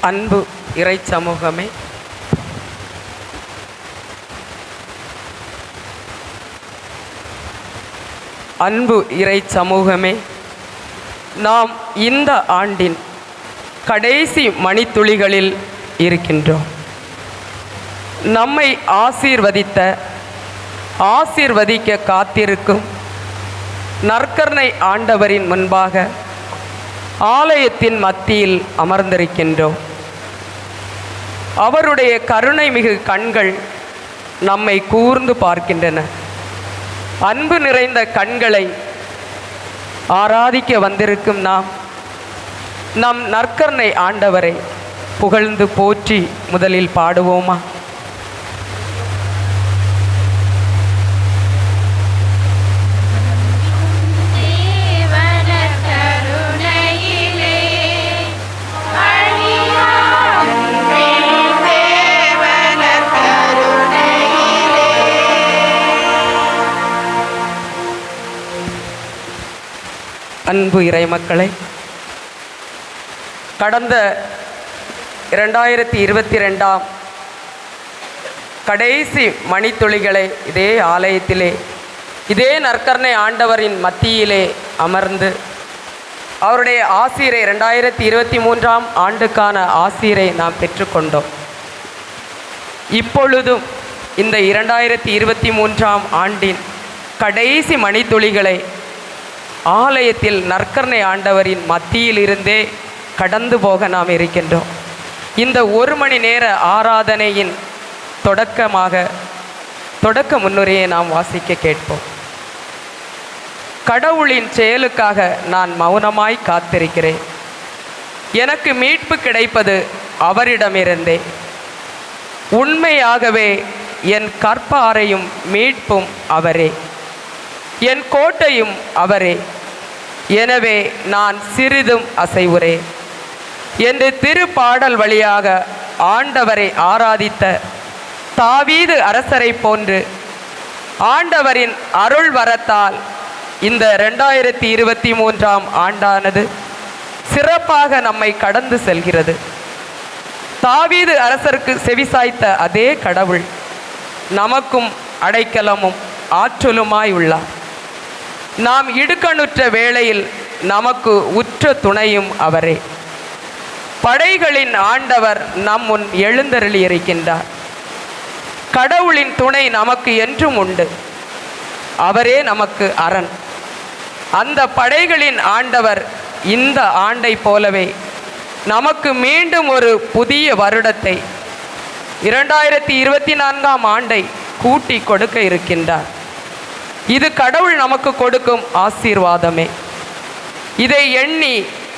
அன்பு இறை சமூகமே, அன்பு இறை சமூகமே, நாம் இந்த ஆண்டின் கடைசி மணித்துளிகளில் இருக்கின்றோம். நம்மை ஆசீர்வதிக்க காத்திருக்கும் நற்கருணை ஆண்டவரின் முன்பாக ஆலயத்தின் மத்தியில் அமர்ந்திருக்கின்றோம். அவருடைய கருணை மிகு கண்கள் நம்மை கூர்ந்து பார்க்கின்றன. அன்பு நிறைந்த கண்களை ஆராதிக்க வந்திருக்கும் நம் நற்கருணை ஆண்டவரை புகழ்ந்து போற்றி முதலில் பாடுவோமா? அன்பு இறைமக்களை, கடந்த 2022 கடைசி மணித்துளிகளை இதே ஆலயத்திலே இதே நற்கருணை ஆண்டவரின் மத்தியிலே அமர்ந்து அவருடைய ஆசீரை 2023 ஆண்டுக்கான ஆசீரை நாம் பெற்றுக்கொண்டோம். இப்பொழுதும் இந்த 2023 ஆண்டின் கடைசி மணித்துளிகளை ஆலயத்தில் நற்கருணை ஆண்டவரின் மத்தியில் இருந்தே கடந்து போக நாம் இருக்கின்றோம். இந்த 1 மணி நேர ஆராதனையின் தொடக்க முன்னுரையை நாம் வாசிக்க கேட்போம். கடவுளின் செயலுக்காக நான் மௌனமாய் காத்திருக்கிறேன். எனக்கு மீட்பு கிடைப்பது அவரிடமிருந்தே. உண்மையாகவே என் கற்பாரையும் மீட்பும் அவரே, என் கோட்டையும் அவரே. எனவே நான் சிறிதும் அசைவுறேன் என்று திருப்பாடல் வழியாக ஆண்டவரை ஆராதித்த தாவீது அரசரை போன்று ஆண்டவரின் அருள் வரத்தால் இந்த 2023 ஆண்டானது சிறப்பாக நம்மை கடந்து செல்கிறது. தாவீது அரசருக்கு செவிசாய்த்த அதே கடவுள் நமக்கும் அடைக்கலமும் ஆற்றலுமாய் உள்ளார். நாம் இடுக்கணுற்ற வேளையில் நமக்கு உற்ற துணையும் அவரே. படைகளின் ஆண்டவர் நம் முன் எழுந்தருளி இருக்கின்றார். கடவுளின் துணை நமக்கு என்றும் உண்டு. அவரே நமக்கு அரண். அந்த படைகளின் ஆண்டவர் இந்த ஆண்டை போலவே நமக்கு மீண்டும் ஒரு புதிய வருடத்தை 2024 ஆண்டை கூட்டி கொடுக்க இருக்கின்றார். இது கடவுள் நமக்கு கொடுக்கும் ஆசீர்வாதமே. இதை எண்ணி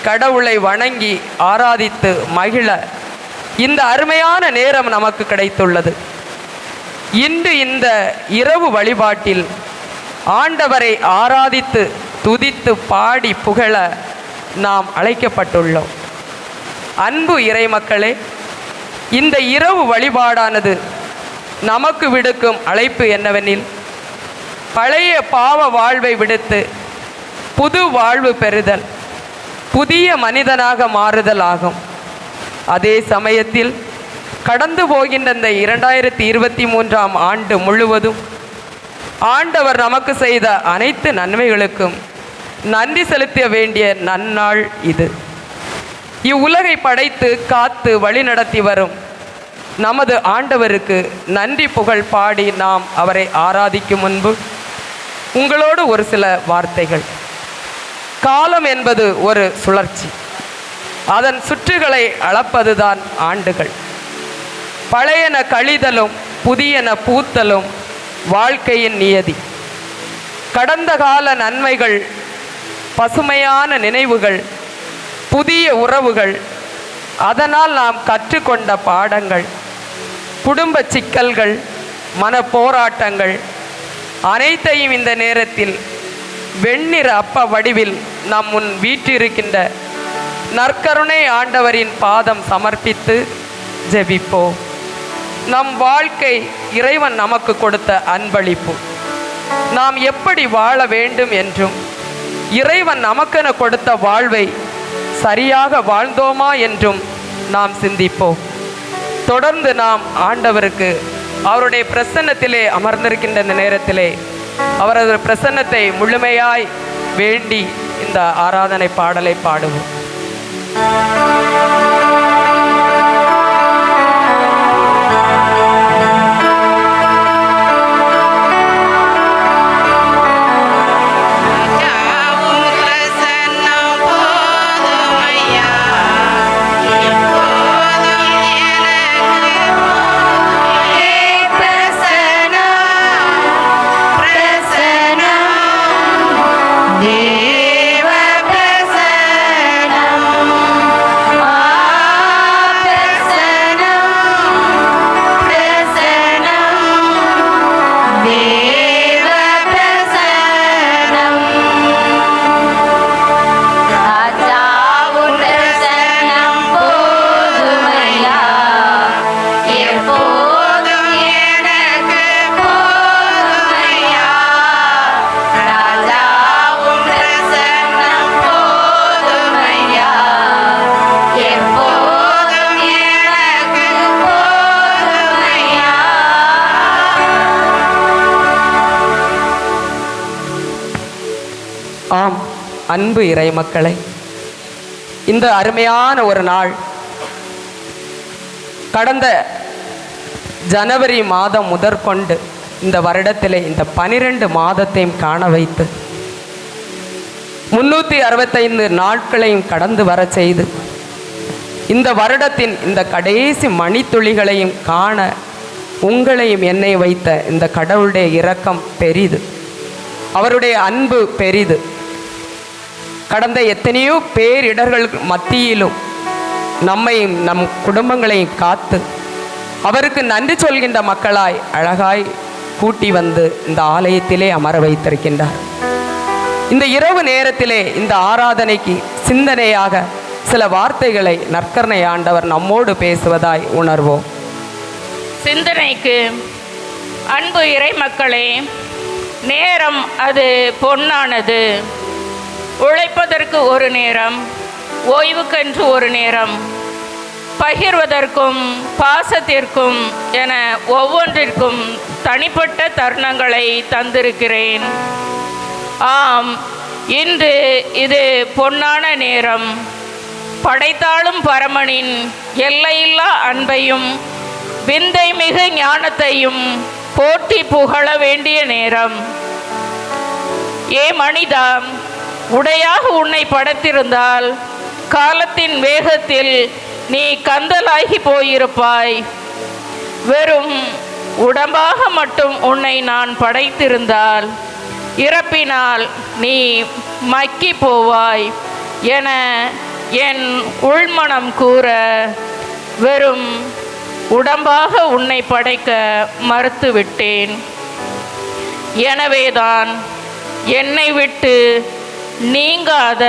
கடவுளை வணங்கி ஆராதித்து மகிழ இந்த அருமையான நேரம் நமக்கு கிடைத்துள்ளது. இன்று இந்த இரவு வழிபாட்டில் ஆண்டவரை ஆராதித்து துதித்து பாடி புகழ நாம் அழைக்கப்பட்டுள்ளோம். அன்பு இறைமக்களே, இந்த இரவு வழிபாடானது நமக்கு விடுக்கும் அழைப்பு என்னவெனில், பழைய பாவ வாழ்வை விடுத்து புது வாழ்வு பெறுதல், புதிய மனிதனாக மாறுதல் ஆகும். அதே சமயத்தில் கடந்து போகின்ற இந்த 2023 ஆண்டு முழுவதும் ஆண்டவர் நமக்கு செய்த அனைத்து நன்மைகளுக்கும் நன்றி செலுத்த வேண்டிய நன்னாள் இது. இவ்வுலகை படைத்து காத்து வழிநடத்தி வரும் நமது ஆண்டவருக்கு நன்றி புகழ் பாடி நாம் அவரை ஆராதிக்கும் முன்பு உங்களோடு ஒரு சில வார்த்தைகள். காலம் என்பது ஒரு சுழற்சி. அதன் சுற்றுகளை அளப்பதுதான் ஆண்டுகள். பழையன கழிதலும் புதியன பூத்தலும் வாழ்க்கையின் நியதி. கடந்த கால நன்மைகள், பசுமையான நினைவுகள், புதிய உறவுகள், அதனால் நாம் கற்றுக்கொண்ட பாடங்கள், குடும்ப சிக்கல்கள், மன போராட்டங்கள் அனைத்தையும் இந்த நேரத்தில் வெண்ணிற அப்ப வடிவில் நம் முன் வீற்றிருக்கின்ற நற்கருணை ஆண்டவரின் பாதம் சமர்ப்பித்து ஜெபிப்போம். நம் வாழ்க்கை இறைவன் நமக்கு கொடுத்த அன்பளிப்பு. நாம் எப்படி வாழ வேண்டும் என்றும் இறைவன் நமக்கென கொடுத்த வாழ்வை சரியாக வாழ்ந்தோமா என்றும் நாம் சிந்திப்போம். தொடர்ந்து நாம் ஆண்டவருக்கு அவருடைய பிரசன்னத்திலே அமர்ந்திருக்கின்ற இந்த நேரத்திலே அவரது பிரசன்னத்தை முழுமையாய் வேண்டி இந்த ஆராதனை பாடலை பாடுவோம். ஆம், அன்பு இறை மக்களை, இந்த அருமையான ஒரு நாள் கடந்த ஜனவரி மாதம் முதற்கொண்டு இந்த வருடத்திலே இந்த 12 மாதத்தையும் காண வைத்து 365 நாட்களையும் கடந்து வர செய்து இந்த வருடத்தின் இந்த கடைசி மணித்துளிகளையும் காண உங்களையும் என்னை வைத்த இந்த கடவுளுடைய இரக்கம் பெரிது, அவருடைய அன்பு பெரிது. கடந்த எத்தனையோ பேரிடர்கள் மத்தியிலும் நம்மையும் நம் குடும்பங்களையும் காத்து அவருக்கு நன்றி சொல்கின்ற மக்களாய் அழகாய் கூட்டி வந்து இந்த ஆலயத்திலே அமர வைத்திருக்கின்றார். இந்த இரவு நேரத்திலே இந்த ஆராதனைக்கு சிந்தனையாக சில வார்த்தைகளை நற்கருணை ஆண்டவர் நம்மோடு பேசுவதாய் உணர்வோம். சிந்தனைக்கு அன்பு இறை மக்களே, நேரம் அது பொன்னானது. உழைப்பதற்கு ஒரு நேரம், ஓய்வுக்கென்று ஒரு நேரம், பகிர்வதற்கும் பாசத்திற்கும் என ஒவ்வொன்றிற்கும் தனிப்பட்ட தருணங்களை தந்திருக்கிறேன். ஆம், இன்று இது பொன்னான நேரம். படைத்தாளும் பரமனின் எல்லையில்லா அன்பையும் விந்தை மிகு ஞானத்தையும் போற்றி புகழ வேண்டிய நேரம். ஏ மனிதா, உடையாக உன்னை படைத்திருந்தால் காலத்தின் வேகத்தில் நீ கந்தலாகி போயிருப்பாய். வெறும் உடம்பாக மட்டும் உன்னை நான் படைத்திருந்தால் இறப்பினால் நீ மக்கி போவாய் என என் உள்மனம் கூற வெறும் உடம்பாக உன்னை படைக்க மறுத்துவிட்டேன். எனவேதான் என்னை விட்டு நீங்காத,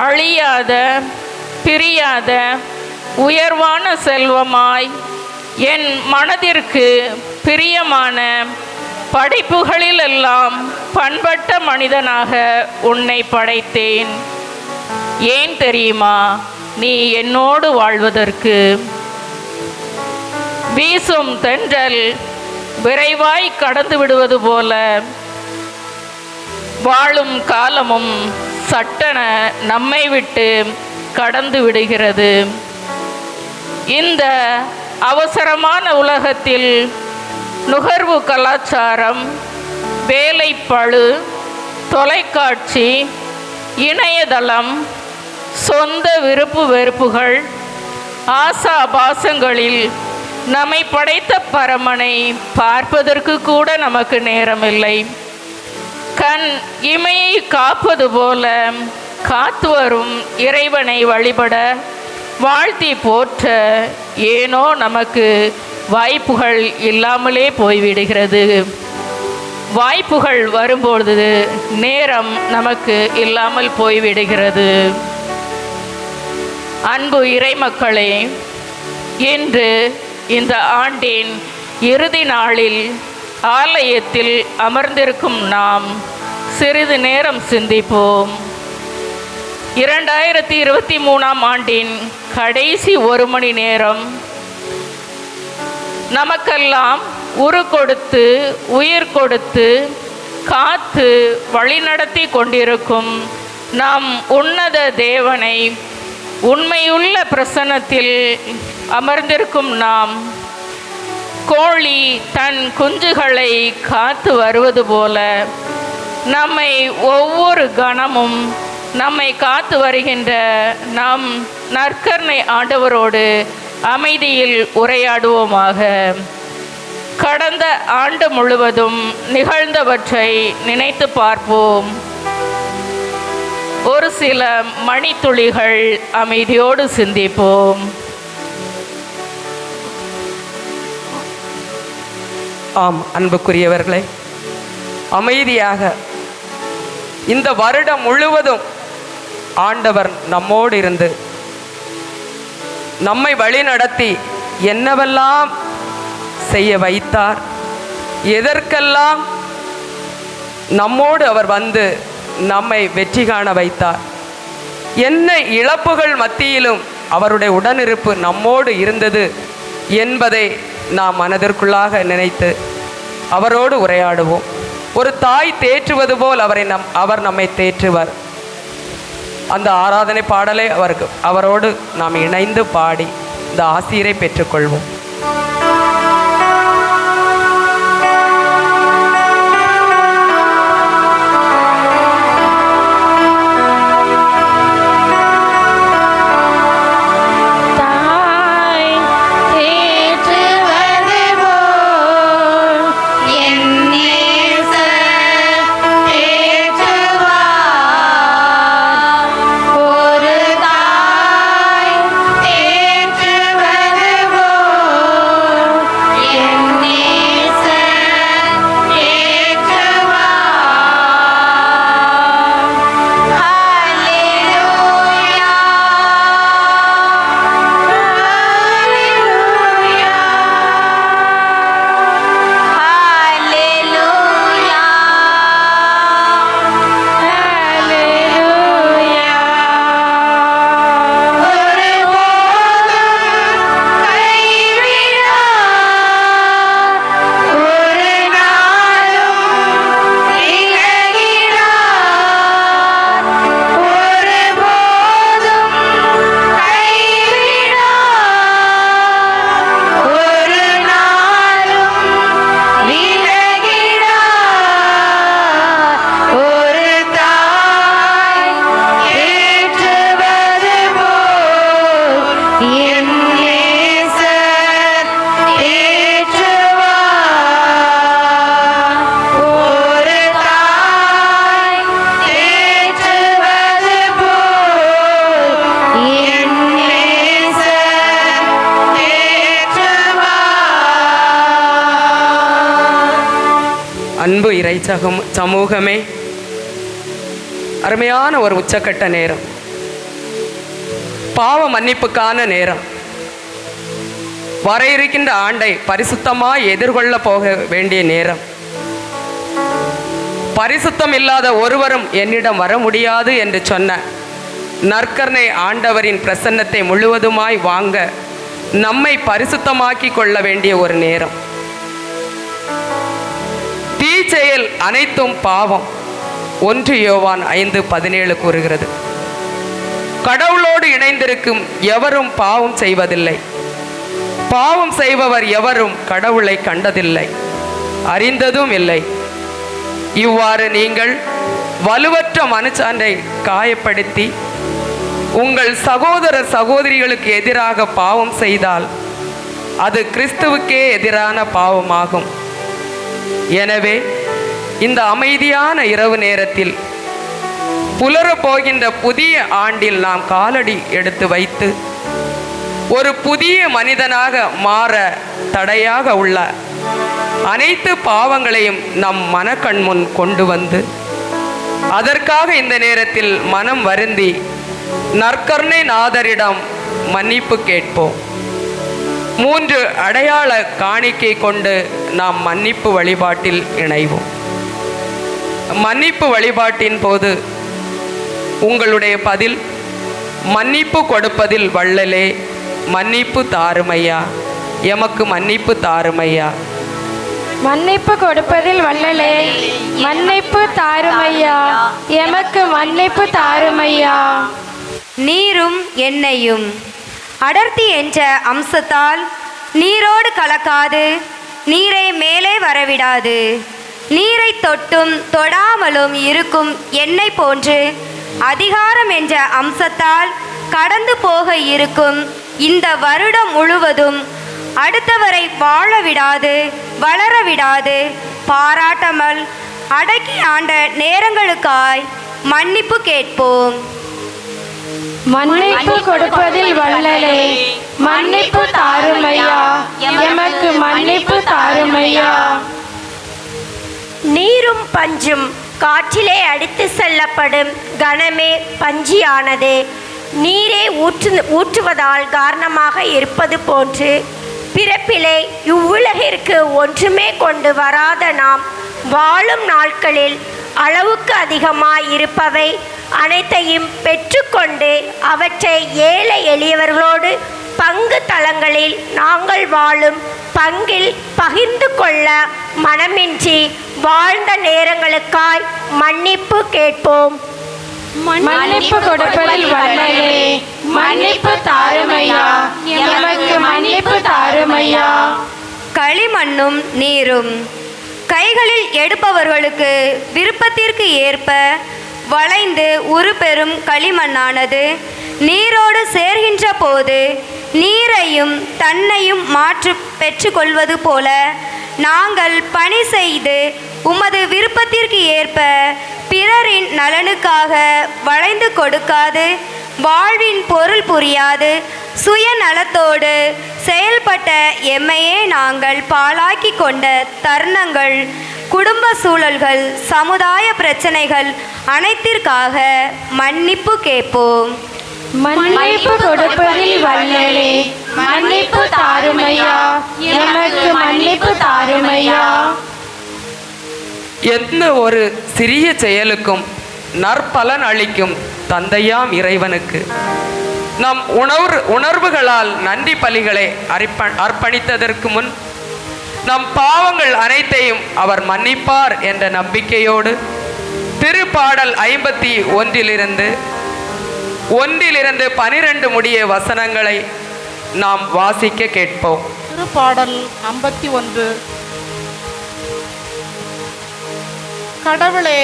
அழியாத, பிரியாத உயர்வான செல்வமாய் என் மனதிற்கு பிரியமான படைப்புகளிலெல்லாம் பண்பட்ட மனிதனாக உன்னை படைத்தேன். ஏன் தெரியுமா? நீ என்னோடு வாழ்வதற்கு. வீசும் தென்றல் விரைவாய் கடந்து விடுவது போல வாழும் காலமும் சட்டென நம்மை விட்டு கடந்து விடுகிறது. இந்த அவசரமான உலகத்தில் நுகர்வு கலாச்சாரம், வேலைப்பளு, தொலைக்காட்சி, இணையதளம், சொந்த விருப்பு வெறுப்புகள், ஆசாபாசங்களில் நம்மை படைத்த பரமனை பார்ப்பதற்கு கூட நமக்கு நேரமில்லை. கண் இமையை காப்பது போல காத்து வரும் இறைவனை வழிபட, வாழ்த்தி போற்ற ஏனோ நமக்கு வாய்ப்புகள் இல்லாமலே போய்விடுகிறது. வாய்ப்புகள் வரும்பொழுது நேரம் நமக்கு இல்லாமல் போய்விடுகிறது. அன்பு இறைமக்களே, இன்று இந்த ஆண்டின் இறுதி நாளில் ஆலயத்தில் அமர்ந்திருக்கும் நாம் சிறிது நேரம் சிந்திப்போம். 2023ஆம் ஆண்டின் கடைசி 1 மணி நேரம் நமக்கெல்லாம் உரு கொடுத்து உயிர் கொடுத்து காத்து வழிநடத்தி கொண்டிருக்கும் நம் உன்னத தேவனை, உண்மையுள்ள பிரசன்னத்தில் அமர்ந்திருக்கும் நாம், கோழி தன் குஞ்சுகளை காத்து வருவது போல நம்மை ஒவ்வொரு கணமும் நம்மை காத்து வருகின்ற நம் நற்கருணை ஆண்டவரோடு அமைதியில் உரையாடுவோமாக. கடந்த ஆண்டு முழுவதும் நிகழ்ந்தவற்றை நினைத்து பார்ப்போம். ஒரு சில மணித்துளிகள் அமைதியோடு சிந்திப்போம். ஆம் அன்புக்குரியவர்களே, அமைதியாக இந்த வருடம் முழுவதும் ஆண்டவர் நம்மோடு இருந்து நம்மை வழிநடத்தி என்னவெல்லாம் செய்ய வைத்தார், எதற்கெல்லாம் நம்மோடு அவர் வந்து நம்மை வெற்றி காண வைத்தார், என்ன இழப்புகள் மத்தியிலும் அவருடைய உடனிருப்பு நம்மோடு இருந்தது என்பதை நாம் மனதிற்குள்ளாக நினைத்து அவரோடு உரையாடுவோம். ஒரு தாய் தேற்றுவது போல் அவர் நம்மை தேற்றுவார். அந்த ஆராதனை பாடலை அவரோடு நாம் இணைந்து பாடி இந்த ஆசீரை பெற்றுக்கொள்வோம். அன்பு இறை சமூகமே, அருமையான ஒரு உச்சக்கட்ட நேரம், பாவ மன்னிப்புக்கான நேரம். வர இருக்கின்ற ஆண்டை பரிசுத்தமாய் எதிர்கொள்ள போக வேண்டிய நேரம். பரிசுத்தம் இல்லாத ஒருவரும் என்னிடம் வர முடியாது என்று சொன்ன நற்கருணை ஆண்டவரின் பிரசன்னத்தை முழுவதுமாய் வாங்க நம்மை பரிசுத்தமாக்கி கொள்ள வேண்டிய ஒரு நேரம். தீச்செயல் அனைத்தும் பாவம். 1 யோவான் 5:17 கூறுகிறது. கடவுளோடு இணைந்திருக்கும் எவரும் பாவம் செய்வதில்லை. பாவம் செய்பவர் எவரும் கடவுளை கண்டதில்லை, அறிந்ததும் இல்லை. இவ்வாறு நீங்கள் வலுவற்ற மனச்சான்றை காயப்படுத்தி உங்கள் சகோதரர் சகோதரிகளுக்கு எதிராக பாவம் செய்தால் அது கிறிஸ்துவுக்கே எதிரான பாவமாகும். எனவே இந்த அமைதியான இரவு நேரத்தில் புலரப் போகின்ற புதிய ஆண்டில் நாம் காலடி எடுத்து வைத்து ஒரு புதிய மனிதனாக மாற தடையாக உள்ள அனைத்து பாவங்களையும் நம் மனக்கண் முன் கொண்டு வந்து அதற்காக இந்த நேரத்தில் மனம் வருந்தி நற்கருணை நாதரிடம் மன்னிப்பு கேட்போம். 3 அடையாள காணிக்கை கொண்டு நாம் மன்னிப்பு வழிபாட்டில் இணைவோம். மன்னிப்பு வழிபாட்டின் போது உங்களுடைய பதில் மன்னிப்பு கொடுப்பதில் வள்ளலே, மன்னிப்பு தாருமையா, எமக்கு மன்னிப்பு தாருமையா. மன்னிப்பு கொடுப்பதில் வள்ளலே, மன்னிப்பு தாருமையா, எமக்கு மன்னிப்பு தாருமையா. நீரும் எண்ணெயும் அடர்த்தி என்ற அம்சத்தால் நீரோடு கலக்காது நீரை மேலே வரவிடாது. நீரை தொட்டும் தொடாமலும் இருக்கும் எண்ணெய் போன்று அதிகாரம் என்ற அம்சத்தால் கடந்து போக இருக்கும் இந்த வருடம் முழுவதும் அடுத்தவரை வாழ விடாது, வளர விடாது, பாராட்டாமல் அடக்கி ஆண்ட நேரங்களுக்காய் மன்னிப்பு கேட்போம். மன்னிப்பு கொடுப்பதில் வள்ளலே, மன்னிப்பு தாருமையா, எமக்கு மன்னிப்பு தாருமையா. நீரும் பஞ்சும் காற்றிலே அடித்து செல்லப்படும் கனமே பஞ்சியானது. நீரே ஊற்றுவதால் காரணமாக இருப்பது போன்று பிறப்பிலே இவ்வுலகிற்கு ஒன்றுமே கொண்டு வராத நாம் வாழும் நாட்களில் அளவுக்கு அதிகமாய் இருப்பவை அனைத்தையும் பெற்றுக்கொண்டு அவற்றை ஏழை எளியவர்களோடு பங்கு தளங்களில் நாங்கள் வாழும் பங்கில் பகிர்ந்து கொள்ள மனமின்றி வாழ்ந்த நேரங்களுக்காய் மன்னிப்பு கேட்போம். மன்னிப்பு கொடுப்பதில் வள்ளலே, மன்னிப்பு தாருமையா, எமக்கு மன்னிப்பு தாருமையா. களிமண்ணும் நீரும் கைகளில் எடுப்பவர்களுக்கு விருப்பத்திற்கு ஏற்ப வளைந்து உருப்பெறும் களிமண்ணானது நீரோடு சேர்கின்ற போது நீரையும் தன்னையும் மாற்று பெற்றுக்கொள்வது போல நாங்கள் பணி செய்து உமது விருப்பத்திற்கு ஏற்ப பிறரின் நலனுக்காக வளைந்து கொடுக்காது, வாழ்வின் பொருள் புரியாது, சுயநலத்தோடு செயல்பட்ட எம்மையே நாங்கள் பாழாக்கி கொண்ட தருணங்கள், குடும்ப சூழல்கள், சமுதாய பிரச்சனைகள் அனைத்திற்காக மன்னிப்பு கேட்போம். மன்னிப்பு கொடுப்பதில் வள்ளலே, மன்னிப்பு தாருமையா, எமக்கு மன்னிப்பு தாருமையா. எந்த ஒரு சிறிய செயலுக்கும் நற்பலன் அளிக்கும் தந்தையாம் இறைவனுக்கு நம் உணர்வுகளால் நன்றி பலிகளை அர்ப்பணித்ததற்கு முன் நம் பாவங்கள் அனைத்தையும் அவர் மன்னிப்பார் என்ற நம்பிக்கையோடு திருப்பாடல் 51 12 முடிய வசனங்களை நாம் வாசிக்க கேட்போம். திருப்பாடல் 51. கடவுளே,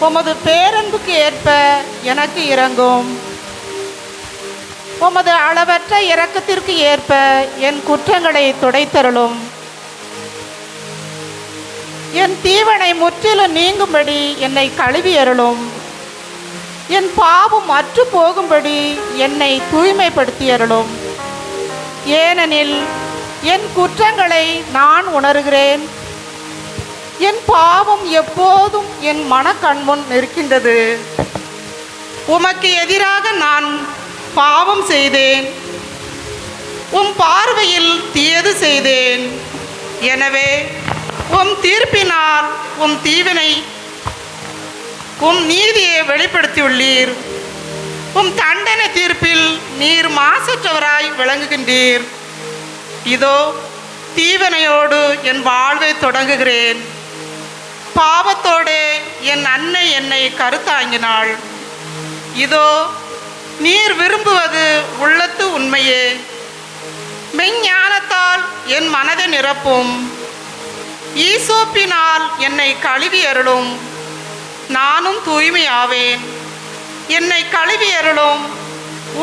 உமது பேரன்புக்கு ஏற்ப எனக்கு இரங்கும். உமது அளவற்ற இரக்கத்திற்கு ஏற்ப என் குற்றங்களை துடைத்தருளும். என் தீவனை முற்றிலும் நீங்கும்படி என்னை கழுவி அருளும். என் பாவம் அற்று போகும்படி என்னை தூய்மைப்படுத்தி அருளும். ஏனெனில் என் குற்றங்களை நான் உணர்கிறேன். என் பாவம் எப்போதும் என் மனக்கண்முன் நிற்கின்றது. உமக்கு எதிராக நான் பாவம் செய்தேன், உம் பார்வையில் தீயது செய்தேன். எனவே உம் தீர்ப்பினால் உம் நீதியை வெளிப்படுத்தியுள்ளீர். உம் தண்டனை தீர்ப்பில் நீர் மாசற்றவராய் விளங்குகின்றீர். இதோ தீவனையோடு என் வாழ்வை தொடங்குகிறேன். பாவத்தோடு என் அன்னை என்னை கருத்தாங்கினாள். இதோ நீர் விரும்புவது உள்ளத்து உண்மையே. மெஞ்ஞானத்தால் என் மனதை நிரப்பும். ஈசோப்பினால் என்னை கழுவி அருளும். நானும் தூய்மையாவேன். என்னை கழுவி அருளும்.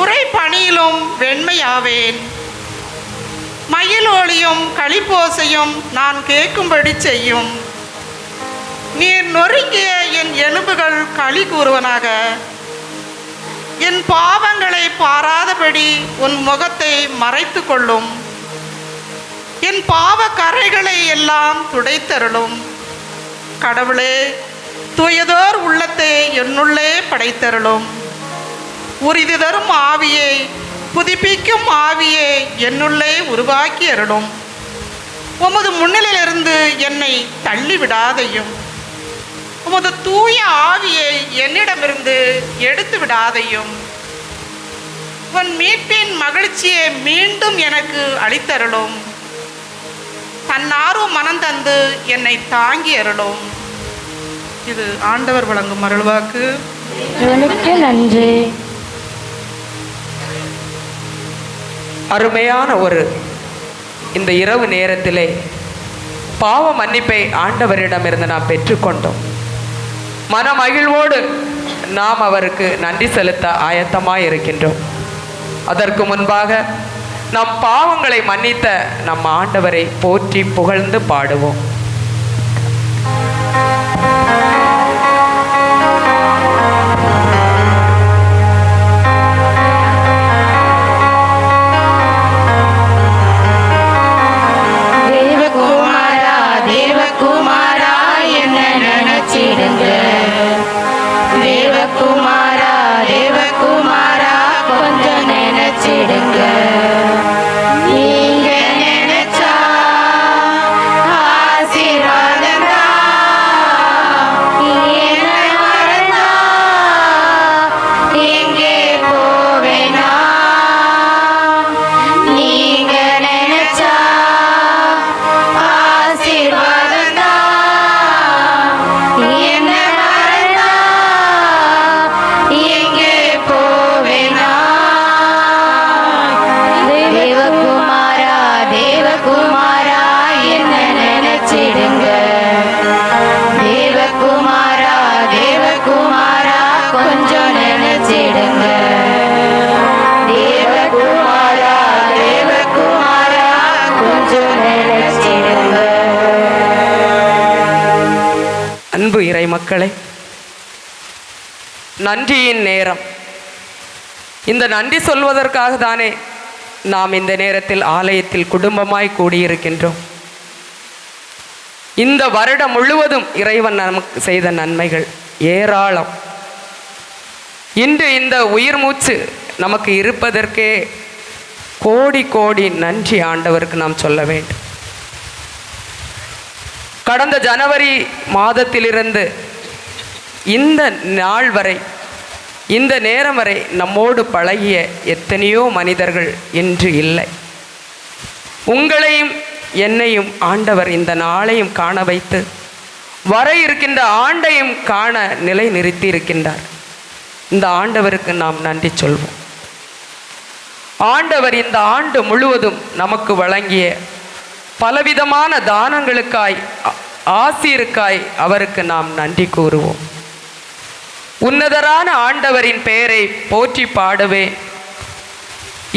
உரை பணியிலும் வெண்மையாவேன். மயிலோலியும் களிப்போசையும் நான் கேட்கும்படி செய்யும். நீர் நொறுங்கிய என் எலும்புகள் களி கூறுவனாக. என் பாவங்களை பாராதபடி உன் முகத்தை மறைத்து கொள்ளும். என் பாவ கரைகளை எல்லாம் துடைத்தருளும். கடவுளே, தூயதோர் உள்ளத்தை என்னுள்ளே படைத்தருளும். உறுதி தரும் ஆவியை, புதுப்பிக்கும் ஆவியை என்னுள்ளே உருவாக்கி அருளும். உமது முன்னிலையிலிருந்து என்னை தள்ளிவிடாதையும். உமது தூய ஆவியை என்னிடமிருந்து எடுத்து விடாதையும். உன் மீட்பின் மகிழ்ச்சியை மீண்டும் எனக்கு அளித்தருளும். தன்னார்வம் மனம் தந்து என்னை தாங்கி அருளும். இது ஆண்டவர் வழங்கும் அருள்வாக்கு. இவனுக்கு நன்றி. அருமையான இந்த இரவு நேரத்திலே பாவ மன்னிப்பை ஆண்டவரிடமிருந்து நாம் பெற்றுக்கொண்டோம். மன மகிழ்வோடு நாம் அவருக்கு நன்றி செலுத்த ஆயத்தமாய் இருக்கின்றோம். அதற்கு முன்பாக நம் பாவங்களை மன்னித்த நம் ஆண்டவரை போற்றி புகழ்ந்து பாடுவோம். அன்பு இறை மக்களே, நன்றியின் நேரம். இந்த நன்றி சொல்வதற்காக தானே நாம் இந்த நேரத்தில் ஆலயத்தில் குடும்பமாய் கூடியிருக்கின்றோம். இந்த வருடம் முழுவதும் இறைவன் நமக்கு செய்த நன்மைகள் ஏராளம். இன்று இந்த உயிர் மூச்சு நமக்கு இருப்பதற்கே கோடி கோடி நன்றி ஆண்டவருக்கு நாம் சொல்ல வேண்டும். கடந்த ஜனவரி மாதத்திலிருந்து இந்த நாள் வரை, இந்த நேரம் வரை நம்மோடு பழகிய எத்தனையோ மனிதர்கள் இன்று இல்லை. உங்களையும் என்னையும் ஆண்டவர் இந்த நாளையும் காண வைத்து வர இருக்கின்ற ஆண்டையும் காண நிலை நிறுத்தி இருக்கின்றார். இந்த ஆண்டவருக்கு நாம் நன்றி சொல்வோம். ஆண்டவர் இந்த ஆண்டு முழுவதும் நமக்கு வழங்கிய பலவிதமான தானங்களுக்காய், ஆசீருக்காய் அவருக்கு நாம் நன்றி கூறுவோம். உன்னதரான ஆண்டவரின் பெயரை போற்றி பாடுவேன்.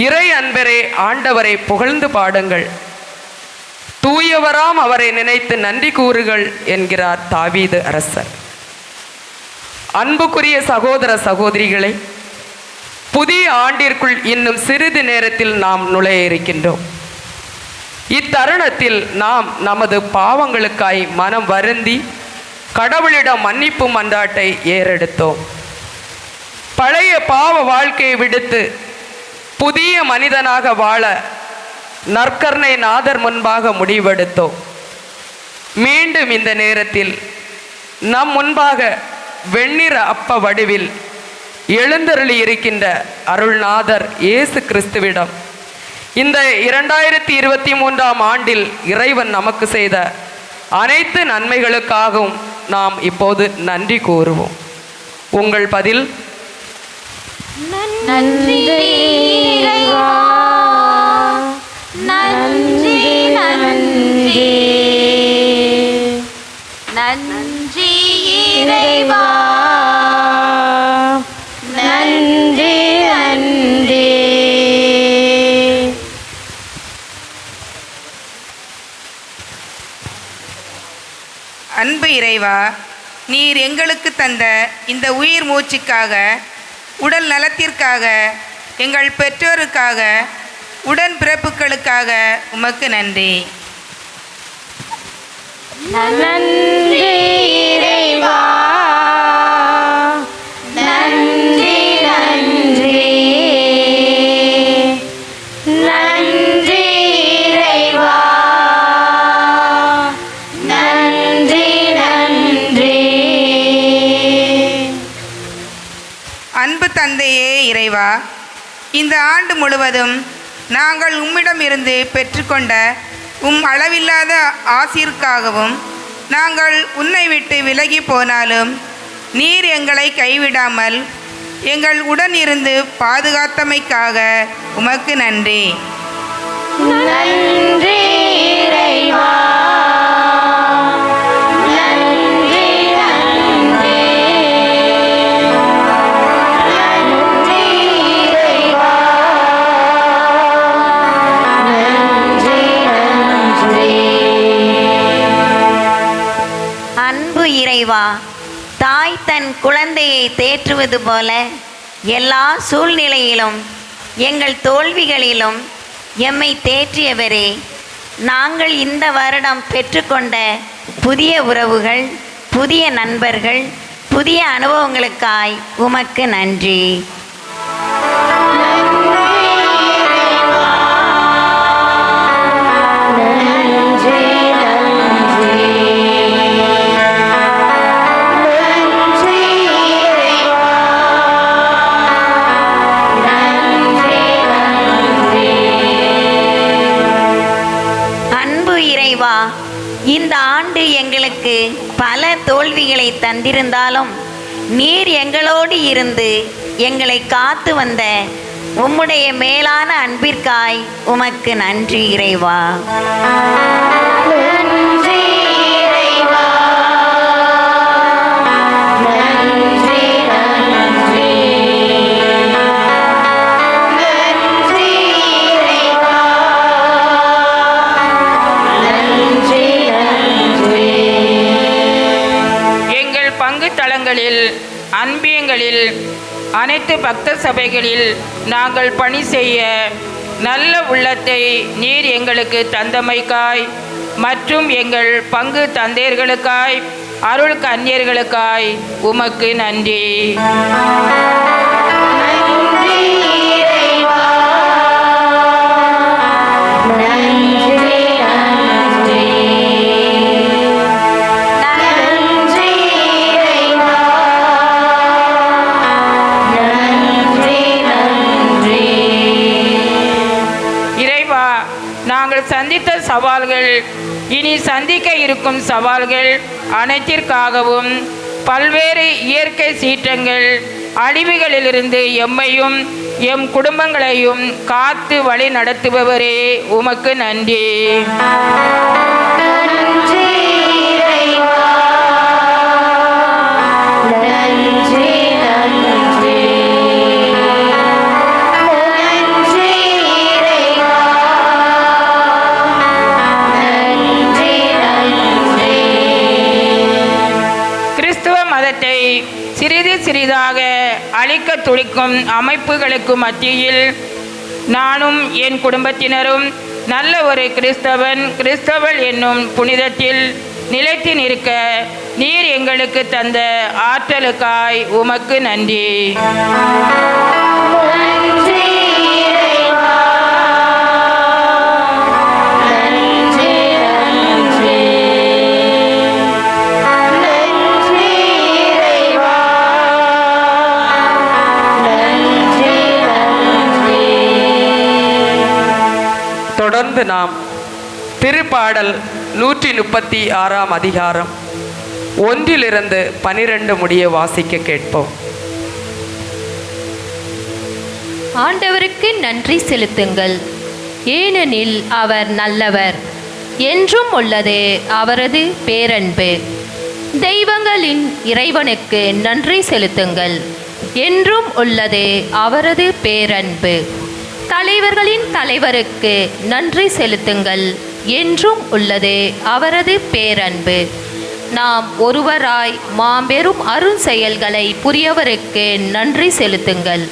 இறை அன்பரே, ஆண்டவரை புகழ்ந்து பாடுங்கள். தூயவராம் அவரை நினைத்து நன்றி கூறுகள் என்கிறார் தாவீது அரசர். அன்புக்குரிய சகோதர சகோதரிகளை, புதிய ஆண்டிற்குள் இன்னும் சிறிது நேரத்தில் நாம் நுழைய இருக்கின்றோம். இத்தருணத்தில் நாம் நமது பாவங்களுக்காய் மனம் வருந்தி கடவுளிடம் மன்னிப்பு மன்றாட்டை ஏறெடுத்தோம். பழைய பாவ வாழ்க்கையை விடுத்து புதிய மனிதனாக வாழ நற்கருணை நாதர் முன்பாக முடிவெடுத்தோம். மீண்டும் இந்த நேரத்தில் நம் முன்பாக வெண்ணிற அப்ப வடிவில் எழுந்தருளி இருக்கின்ற அருள்நாதர் இயேசு கிறிஸ்துவிடம் இந்த 2023ஆம் ஆண்டில் இறைவன் நமக்கு செய்த அனைத்து நன்மைகளுக்காகவும் நாம் இப்போது நன்றி கூறுவோம். உங்கள் பதில் நன்றி இறைவா, நன்றி நன்றி நன்றி இறைவா, நன்றி நன்றி. அன்பு இறைவா, நீர் எங்களுக்கு தந்த இந்த உயிர் மூச்சுக்காக, உடல் நலத்திற்காக, எங்கள் பெற்றோருக்காக, உடன் பிறப்புகளுக்காக உமக்கு நன்றி. நன்றி இறைவா, நன்றி நன்றி நன்றி இறைவா, நன்றி நன்றி. அன்பு தந்தையே இறைவா, இந்த ஆண்டு முழுவதும் நாங்கள் உம்மிடமிருந்து பெற்றுக்கொண்ட அளவில்லாத ஆசிற்காகவும் நாங்கள் உன்னை விட்டு விலகி போனாலும் நீர் எங்களை கைவிடாமல் எங்கள் உடன் இருந்து பாதுகாத்தமைக்காக உமக்கு நன்றி. நன்றி இறைவா, நன்றி நன்றி, நன்றி இறைவா, நன்றி நன்றி. அன்பு இறைவா, தாய் தன் குழந்தையை தேற்றுவது போல எல்லா சூழ்நிலையிலும் எங்கள் தோல்விகளிலும் எம்மை தேற்றியவரே, நாங்கள் இந்த வருடம் பெற்றுக்கொண்ட புதிய உறவுகள், புதிய நண்பர்கள், புதிய அனுபவங்களுக்காய் உமக்கு நன்றி. இந்த ஆண்டு எங்களுக்கு பல தோல்விகளை தந்திருந்தாலும் நீர் எங்களோடு இருந்து எங்களை காத்து வந்த உம்முடைய மேலான அன்பிற்காய் உமக்கு நன்றி இறைவா. நன்றி இறைவா, நன்றி நன்றி, நன்றி இறைவா, நன்றி நன்றி. எங்கள் பங்கு தளங்களில், அன்பியங்களில், அனைத்து பக்த சபைகளில் நாங்கள் பணி செய்ய நல்ல உள்ளத்தை நீர் எங்களுக்கு தந்தமைக்காய் மற்றும் எங்கள் பங்கு தந்தையர்களுக்காய், அருள் கன்னியர்களுக்காய் உமக்கு நன்றி. நன்றி இறைவா, நன்றி நன்றி, நன்றி இறைவா, நன்றி நன்றி. இறைவா, நாங்கள் சந்தித்த சவால்கள், இனி சந்திக்க இருக்கும் சவால்கள் அனைத்திற்காகவும் பல்வேறு இயற்கை சீற்றங்கள், அழிவுகளிலிருந்து எம்மையும் எம் குடும்பங்களையும் காத்து வழி நடத்துபவரே உமக்கு நன்றி. நன்றி இறைவா, நன்றி நன்றி, நன்றி இறைவா, நன்றி நன்றி. கிறிஸ்துவ மதத்தை சிறிது சிறிதாக அழிக்க துடிக்கும் அமைப்புகளுக்கு மத்தியில் நானும் என் குடும்பத்தினரும் நல்ல ஒரு கிறிஸ்தவள் என்னும் புனிதத்தில் நிலைத்து நிற்க நீர் எங்களுக்கு தந்த ஆற்றலுக்காய் உமக்கு நன்றி. நன்றி இறைவா, நன்றி நன்றி, நன்றி இறைவா, நன்றி நன்றி. தொடர்ந்து நாம் திருப்பாடல் 136 அதிகாரம் 1 12 முடிய வாசிக்க கேட்போம். ஆண்டவருக்கு நன்றி செலுத்துங்கள், ஏனெனில் அவர் நல்லவர், என்றும் உள்ளது அவரது பேரன்பு. தெய்வங்களின் இறைவனுக்கு நன்றி செலுத்துங்கள், என்றும் உள்ளது அவரது பேரன்பு. தலைவர்களின் தலைவருக்கு நன்றி செலுத்துங்கள், என்றும் உள்ளது அவரது பேரன்பு. நாம் ஒருவராய் மாபெரும் அருள் செயல்களை புரியவருக்கு நன்றி செலுத்துங்கள்,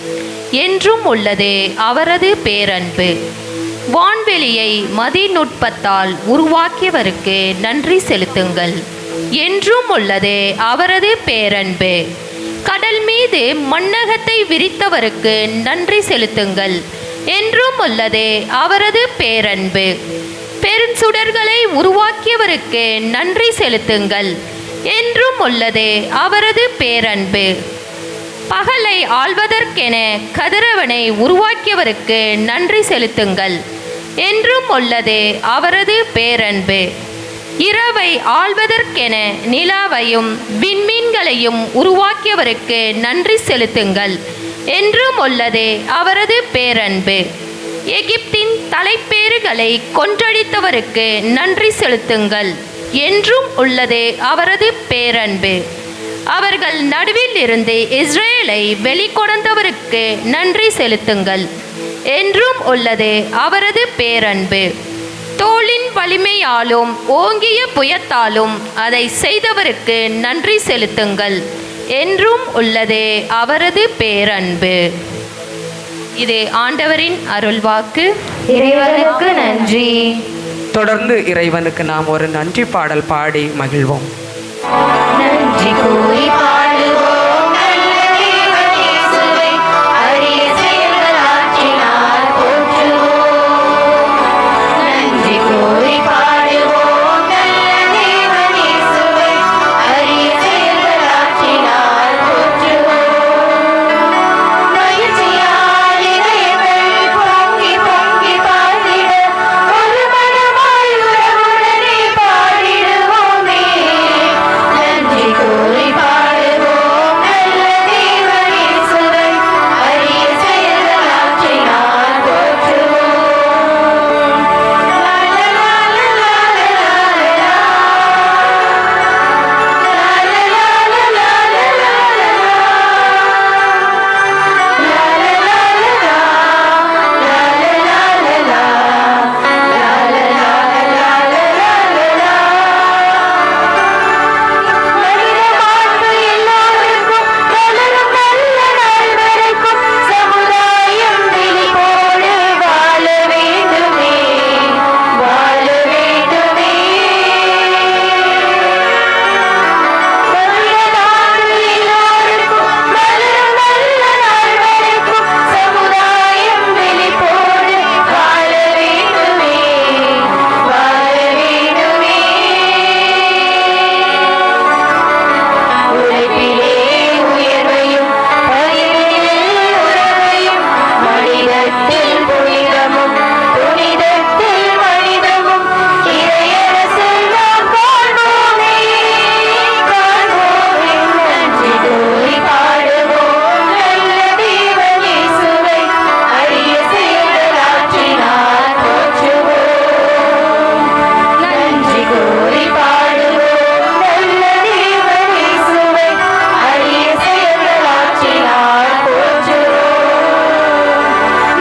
என்றும் உள்ளது அவரது பேரன்பு. வான்வெளியை மதிநுட்பத்தால் உருவாக்கியவருக்கு நன்றி செலுத்துங்கள், என்றும் உள்ளது அவரது பேரன்பு. கடல் மீது மண்ணகத்தை விரித்தவருக்கு நன்றி செலுத்துங்கள், என்றும் உள்ளது அவரது பேரன்பு. பெருஞ்சுடர்களை உருவாக்கியவருக்கு நன்றி செலுத்துங்கள், என்றும் உள்ளது அவரது பேரன்பு. பகலை ஆள்வதற்கென கதிரவனை உருவாக்கியவருக்கு நன்றி செலுத்துங்கள். என்றும் உள்ளதே அவரது பேரன்பு. இரவை ஆள்வதற்கென நிலாவையும் விண்மீன்களையும் உருவாக்கியவருக்கு நன்றி செலுத்துங்கள். என்றும் உள்ளதே அவரது பேரன்பு. எகிப்தின் தலைப்பேறுகளை கொன்றடித்தவருக்கு நன்றி செலுத்துங்கள். என்றும் உள்ளதே அவரது பேரன்பு. அவர்கள் நடுவில் இருந்து இஸ்ரேலை வெளிக்கொணர்ந்தவருக்கு நன்றி செலுத்துங்கள். என்றும் உள்ளதே அவரது பேரன்பு. தோளின் வலிமையாலும் ஓங்கிய புயத்தாலும் அதை செய்தவருக்கு நன்றி செலுத்துங்கள். என்றும் உள்ளதே அவரது பேரன்பு. இது ஆண்டவரின் அருள்வாக்கு. இறைவனுக்கு நன்றி. தொடர்ந்து இறைவனுக்கு நாம் ஒரு நன்றி பாடல் பாடி மகிழ்வோம். நன்றி கூறி பாடுவோம் நல்ல தேவன் இயேசுவை, அரிய செயல்கள் ஆற்றினார் போற்றுவோம். நன்றி கூறி பாடுவோம் நல்ல தேவன் இயேசுவை, அரிய செயல்கள் ஆற்றினார் போற்றுவோம். மகிழ்ச்சியால் இதயங்கள் பொங்கி பொங்கி பாடிட, ஒரு மனமாய் உறவுடனே பாடிடுவோமே. நன்றி கூறி பாடுவோம் நல்ல தேவன் இயேசுவை, அரிய செயல்கள் ஆற்றினார் போற்றுவோம். லா லா லா லா லா லா லா. லா லா லா லா லா லா லா. லா லா லா லா லா. லா லா லா லா லா. லா லா லா லா லா லா. மனித மாண்பு எல்லோருக்கும் வளரும் நல்ல நாள் வரைக்கும் சமுதாயம் விழிப்போடு வாழ வேண்டுமே, வாழ வேண்டுமே. தமிழ்நாடு எல்லோருக்கும் வளரும் நல்ல நாள் வரைக்கும் சமுதாயம் விழிப்போடு வாழ வேண்டுமே, வாழ வேண்டுமே. உழைப்பிலே உயர்வையும் பகிர்வில் உறவையும், மனிதத்தில் புனிதமும் புனிதத்தில் மனிதமும், இறையரசில் நாம் காண்போமே, காண்போமே. நன்றி கூறி பாடுவோம் நல்ல தேவன் இயேசுவை, அரிய செயல்கள் ஆற்றினார் போற்றுவோம். நன்றி கூறி பாடுவோம் நல்ல தேவன் இயேசுவை, அரிய செயல்கள் ஆற்றினார் போற்றுவோம்.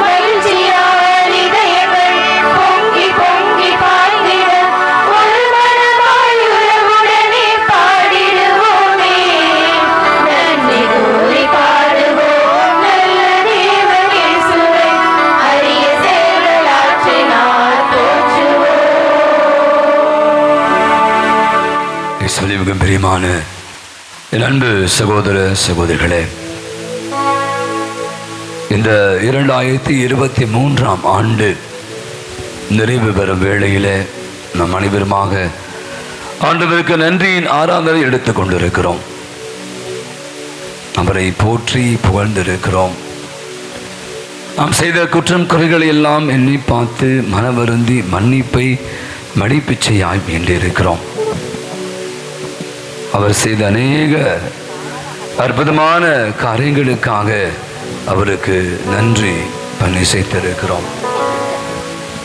மகிழ்ச்சியால் இதயங்கள் பொங்கி பொங்கி பாய்ந்திட, ஒரு மனமாய் உறவுடனே பாடிடுவோமே. நன்றி கூறி பாடுவோம் நல்ல தேவன் இயேசுவை, அரிய செயல்கள் ஆற்றினார் போற்றுவோம். இயேசுவில் மிகவும் பிரியமான என் அன்பு சகோதர சகோதரிகளே, இந்த 2023ஆம் ஆண்டு நிறைவு பெறும் வேளையிலே நம் அனைவருமாக ஆண்டவருக்கு நன்றியின் ஆராதனை எடுத்துக் கொண்டிருக்கிறோம். அவரை போற்றி புகழ்ந்திருக்கிறோம். நாம் செய்த குற்றம் குறைகளை எல்லாம் எண்ணி பார்த்து மனவருந்தி மன்னிப்பை மடிப்பிச்சையாய் வேண்டியிருக்கிறோம். அவர் செய்த அநேக அற்புதமான காரியங்களுக்காக அவருக்கு நன்றி பண்ணி செய்திருக்கிறோம்.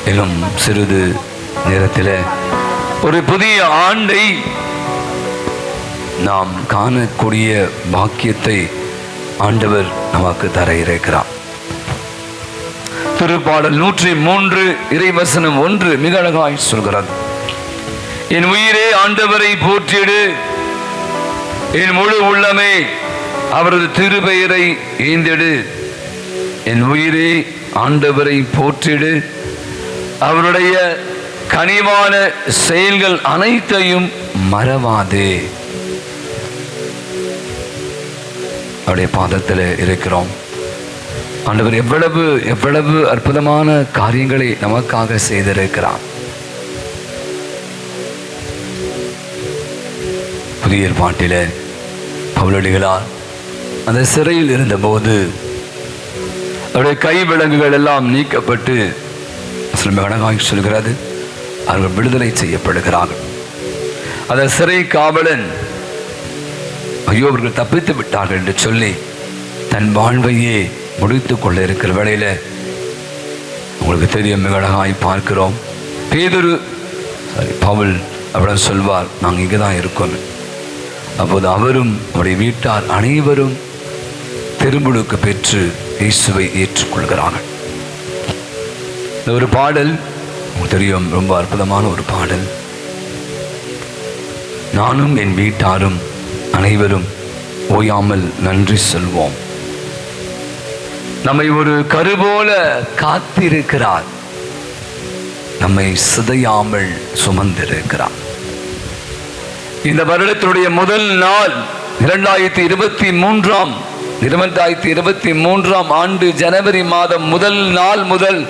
இன்னும் சிறிது நேரத்தில் ஒரு புதிய ஆண்டை நாம் காணக்கூடிய பாக்கியத்தை ஆண்டவர் நமக்கு தர இருக்கிறார். திருப்பாடல் 103 இறைவசனம் 1 மிக அழகாய் சொல்கிறது. என் உயிரே ஆண்டவரை போற்றிடு, என் முழு உள்ளமே அவரது திருப்பெயரை ஏந்திடு. என் உயிரே ஆண்டவரை போற்றிடு, அவருடைய கனிவான செயல்கள் அனைத்தையும் மறவாதே. அவருடைய பாதத்தில் இருக்கிறோம். ஆண்டவர் எவ்வளவு எவ்வளவு அற்புதமான காரியங்களை நமக்காக செய்திருக்கிறார். புதிய ஏற்பாட்டிலே பவுலடிகளார் அந்த சிறையில் இருந்தபோது அவருடைய கை விலங்குகள் எல்லாம் நீக்கப்பட்டு அழகாய் சொல்கிறது, அவர்கள் விடுதலை செய்யப்படுகிறார்கள். அந்த சிறை காவலன் ஐயோ அவர்கள் தப்பித்து விட்டார்கள் என்று சொல்லி தன் வாழ்வையே முடித்து கொள்ள இருக்கிற வேளையில உங்களுக்கு தெரியும், மிக அழகாய் பார்க்கிறோம். பேதுரு பவுல் அவரிடம் சொல்வார், நாங்கள் இங்கே தான் இருக்கோம். அப்போது அவரும் அவருடைய வீட்டார் அனைவரும் திருமுழுக்கு பெற்று இயேசுவை ஏற்றுக்கொள்கிறார்கள். இந்த ஒரு பாடல் உங்களுக்கு தெரியும், ரொம்ப அற்புதமான ஒரு பாடல். நானும் என் வீட்டாரும் அனைவரும் ஓயாமல் நன்றி சொல்வோம். நம்மை ஒரு கருபோல காத்திருக்கிறார், நம்மை சிதையாமல் சுமந்திருக்கிறார். இந்த வருடத்தினுடைய முதல் நாள் 2023 ஆண்டு ஜனவரி மாதம் முதல் நாள் முதல்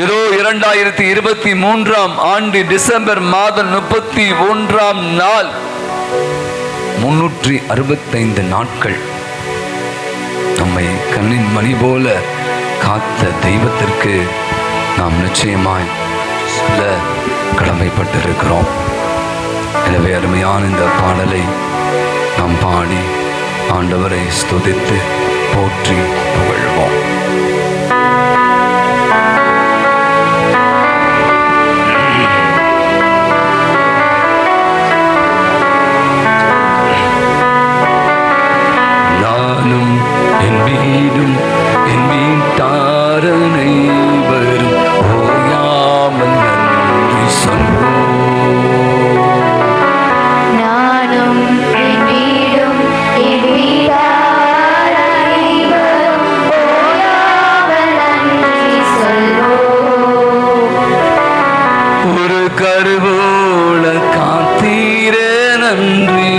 ஏதோ 2023 ஆண்டு டிசம்பர் மாதம் 31 நாள் 365 நாட்கள் நம்மை கண்ணின் மணி போல காத்த தெய்வத்திற்கு நாம் நிச்சயமாய் சொல்ல கடமைப்பட்டிருக்கிறோம். எனவே அருமையான இந்த பாடலை நாம் பாடி ஆண்டவரை ஸ்துதித்து போற்றி புகழ்வோம். நானும் என் வீடும் என் வீட்டாரனை வரும் ஓயாமல் நன்றி சொல்வோம். நானும் என் வீடும் என் வீட்டாரை வரும் ஓயாமல் நன்றி சொல்வோம். ஒரு கருவோல காத்தீரே நன்றி,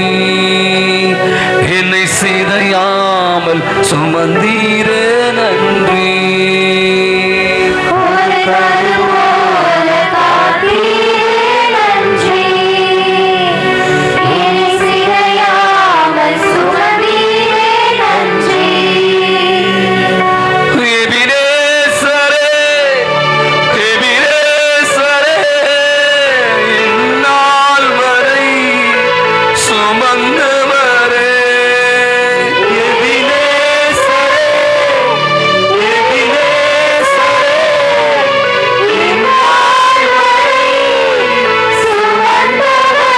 என்னை சிதையாமல் சுமந்தீரே நன்றி. ஒரு கருவோல காத்தீரே நன்றி, என்னை சிதையாமல் சுமந்தீரே நன்றி. எபினேசரே, எபினேசரே, இந்நாள் வரை சுமந்தவரே. எபினேசரே, எபினேசரே, இந்நாள் வரை சுமந்தவரே.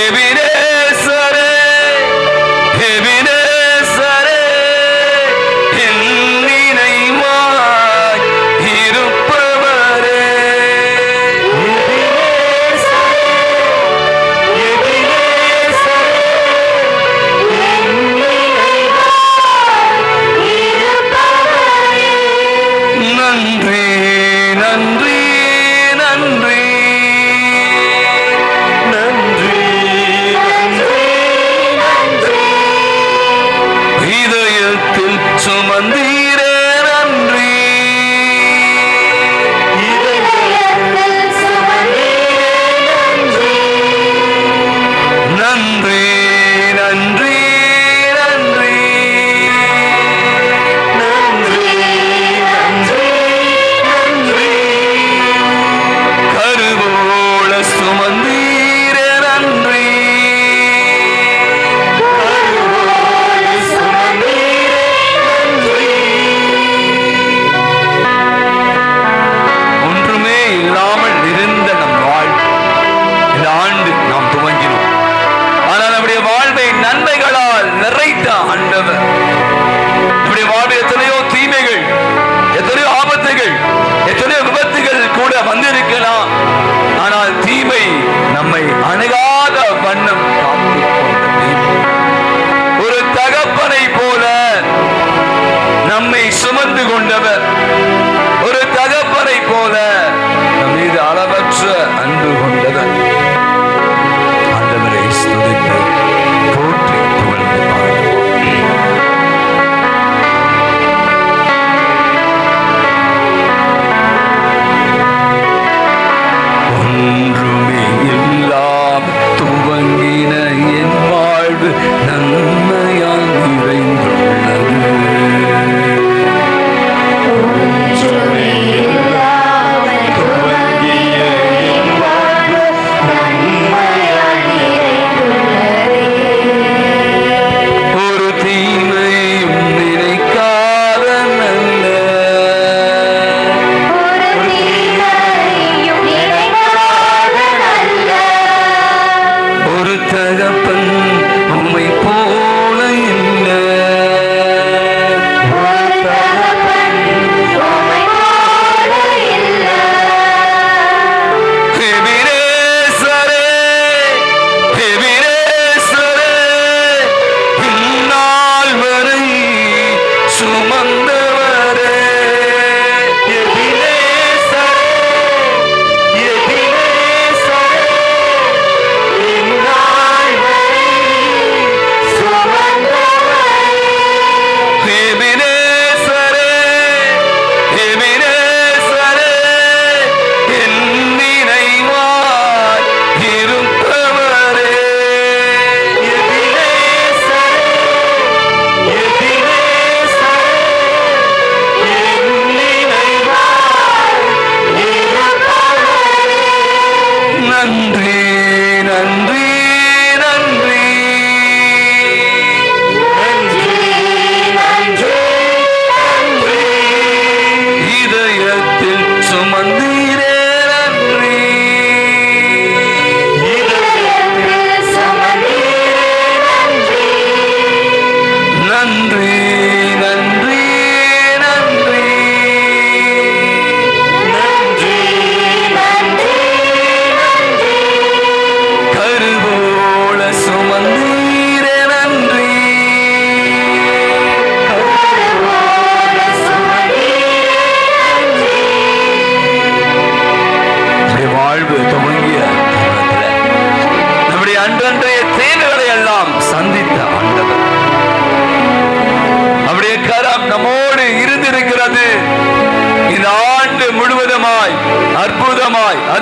எபினேசரே, எபினேசரே, என் நினைவாய் இருப்பவரே. எபினேசரே, எபினேசரே, என் நினைவாய் இருப்பவரே. நன்றி நன்றி நன்றி நன்றி நன்றி நன்றி. இதயத்தில் சுமந்தீரே நன்றி. இதயத்தில் சுமந்தீரே நன்றி. நன்றி நன்றி நன்றி நன்றி நன்றி நன்றி. கருவோல சுமந்தீரே நன்றி. கருவோல சுமந்தீரே நன்றி. ஒன்றுமே இல்லாமல் இருந்த நம் வாழ்வு இந்த ஆண்டு நாம் துவங்கினோம். ஆனால் நம்முடைய வாழ்வை நன்மைகளால் நிறைத்த ஆண்டவர். நம்முடைய வாழ்வில் எத்தனையோ தீமைகள், எத்தனையோ ஆபத்துகள், எத்தனையோ விபத்துகள் கூட வந்திருக்கலாம். ஆனால் தீமை நம்மை அணுகாத வண்ணம் காத்துக் கொண்ட தெய்வம். ஒரு தகப்பனை போல நம்மை சுமந்து கொண்டவர், ஒரு தகப்பனை போல நம் மீது அளவற்ற அன்பு கொண்டவர். ஆண்டவரை ஸ்துதித்து போற்றி புகழ்ந்து பாடுவோம். ஒன்றுமே இல்லாமல் துவங்கின என் வாழ்வு நன்மையால்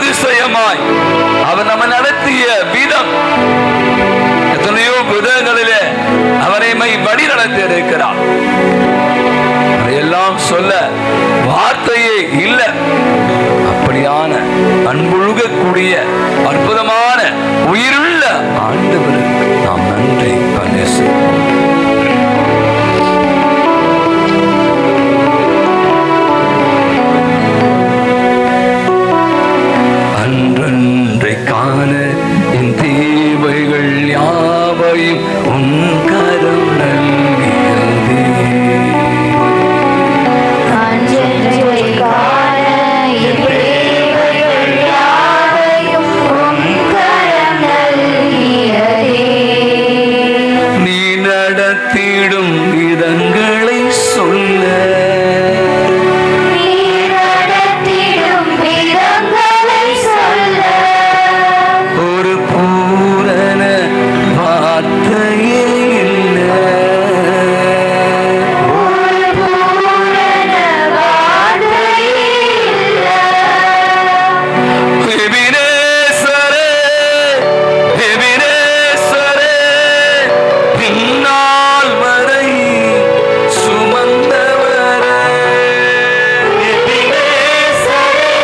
அதிசயமாய் அவர் நம்ம நடத்திய விதம், எத்தனையோ விதங்களிலே அவரை வழி நடத்தி இருக்கிறார். அதையெல்லாம் சொல்ல வார்த்தையே இல்லை. அப்படியான அன்புழுகக்கூடிய அற்புதமான உயிருள்ள ஆண்டவருக்கு நாம் நன்றி பரிசோம். அன்றன்றை காண என் தேவைகள் யாவையும் உன் கரம் நல்கியதே. நீ நடத்திடும் விதங்களை சொல்ல ஒரு பூரண வார்த்தையே இல்லை. எபினேசரே, எபினேசரே, இந்நாள் வரை சுமந்தவரே. எபினேசரே,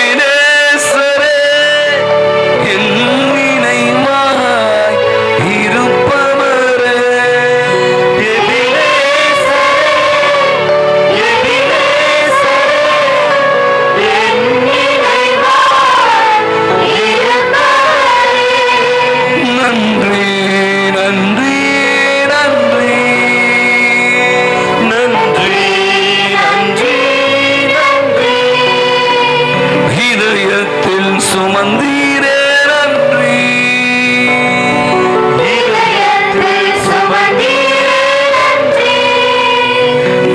எபினேசரே, என் நினைவாய் இருப்பவரே. நன்றி, நன்றி, நன்றி, நன்றி, நன்றி, நன்றி. இதயத்தில் சுமந்தீரே நன்றி.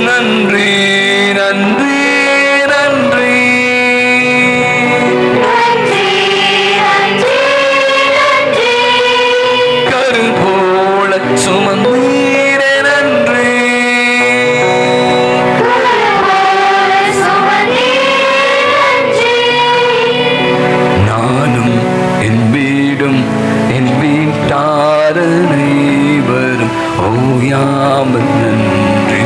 நன்றி, நன்றி, நன்றி. கரு போல சுமந்தீரே நன்றி. நானும் என் வீடும் என் வீட்டார் அனைவரும் ஓயாமல் நன்றி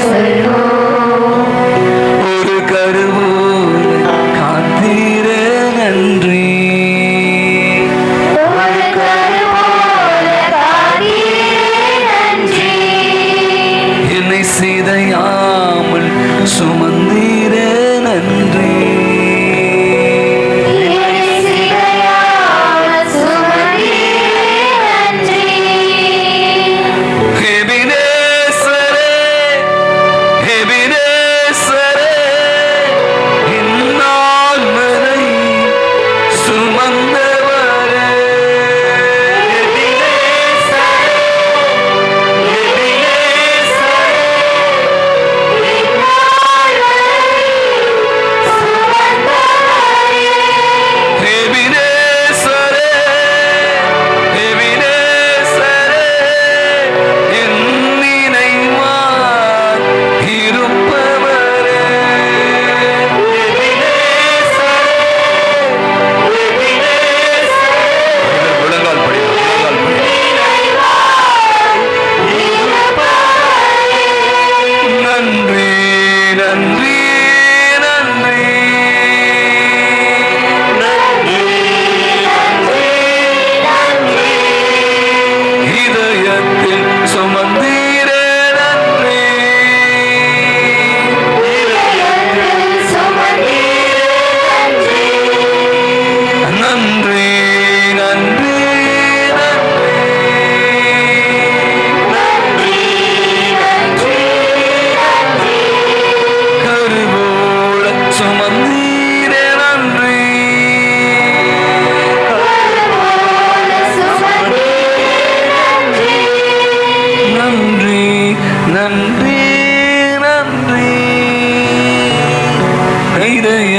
சொல்வோம். ஒரு கருவோல காத்தீரே நன்றி. என்னை சிதையாமல் சுமந்தீரே நன்றி.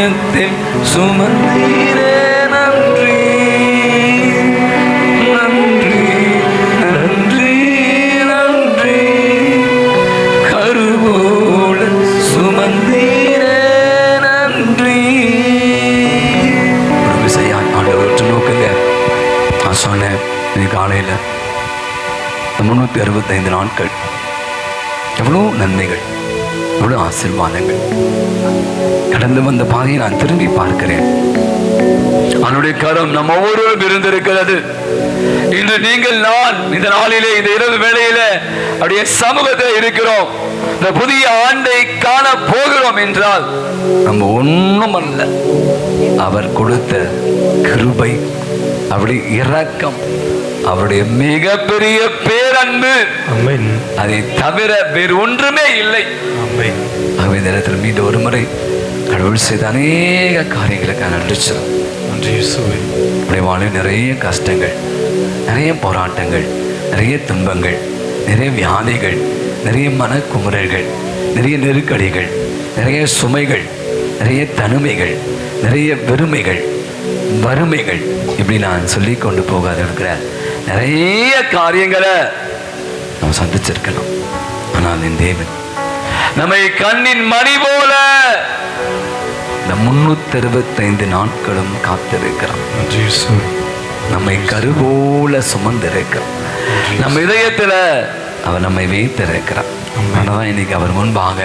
இதயத்தில் சுமந்தீரே நன்றி நன்றி நன்றி நன்றி கருவோல சுமந்தீரே நன்றி. ஒரு விசையா ஆண்டவற்றை நோக்குங்க. நான் சொன்னேன் நீ காலையில் 365 நாட்கள் எவ்வளோ நன்மைகள், எவ்வளோ ஆசீர்வாதங்கள். கடந்து வந்த பாதையை நான் திரும்பி பார்க்கிறேன். அவனுடைய கரம் நம்ம ஒவ்வொருவரும் இருந்திருக்கிறது. இன்று நீங்கள் நான் இந்த நாளிலே இந்த இரவு வேளையில அப்படியே சமூகத்தில் இருக்கிறோம். இந்த புதிய ஆண்டை காண போகிறோம் என்றால் நம்ம ஒன்றும் அல்ல, அவர் கொடுத்த கிருபை, அவருடைய இரக்கம், அவருடைய மிகப்பெரிய பேரன்பு, அதை தவிர வேறு ஒன்றுமே இல்லை. ஆகவே இந்த நேரத்தில் மீண்டும் ஒரு முறை கடவுள் செய்த அநேக காரியங்களுக்கு நன்றி சொல்லுவோம். வாழ்வில் நிறைய கஷ்டங்கள், நிறைய போராட்டங்கள், நிறைய துன்பங்கள், நிறைய வியாதிகள், நிறைய மனக்குமுறல்கள், நிறைய நெருக்கடிகள், நிறைய சுமைகள், நிறைய தனிமைகள், நிறைய வெறுமைகள், வறுமைகள், இப்படி நான் சொல்லி கொண்டு போகாத இருக்கிற நிறைய காரியங்களை நம்ம சந்திச்சிருக்கலாம். ஆனால் என் தேவன் நம்மை கண்ணின் மணி போல இந்த 365 நாட்களும் காத்திருக்கிறான். நம்மை கருவோல சுமந்திருக்கிறான். நம்ம இதயத்துல அவர் நம்மை வைத்திருக்கிறான். அதனால இன்னைக்கு அவர் முன்பாக